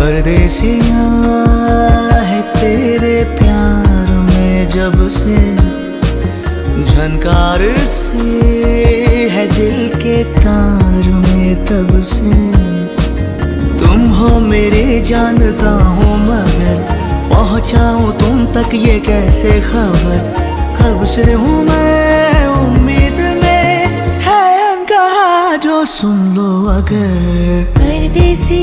परदेसिया है तेरे प्यार में जब से, झनकार सी है दिल के तार में तब से। तुम हो मेरे जानता हूँ मगर पहुँचाऊँ तुम तक ये कैसे खबर। कब से हूँ मैं उम्मीद में, है अनकहा जो सुन लो अगर। परदेसी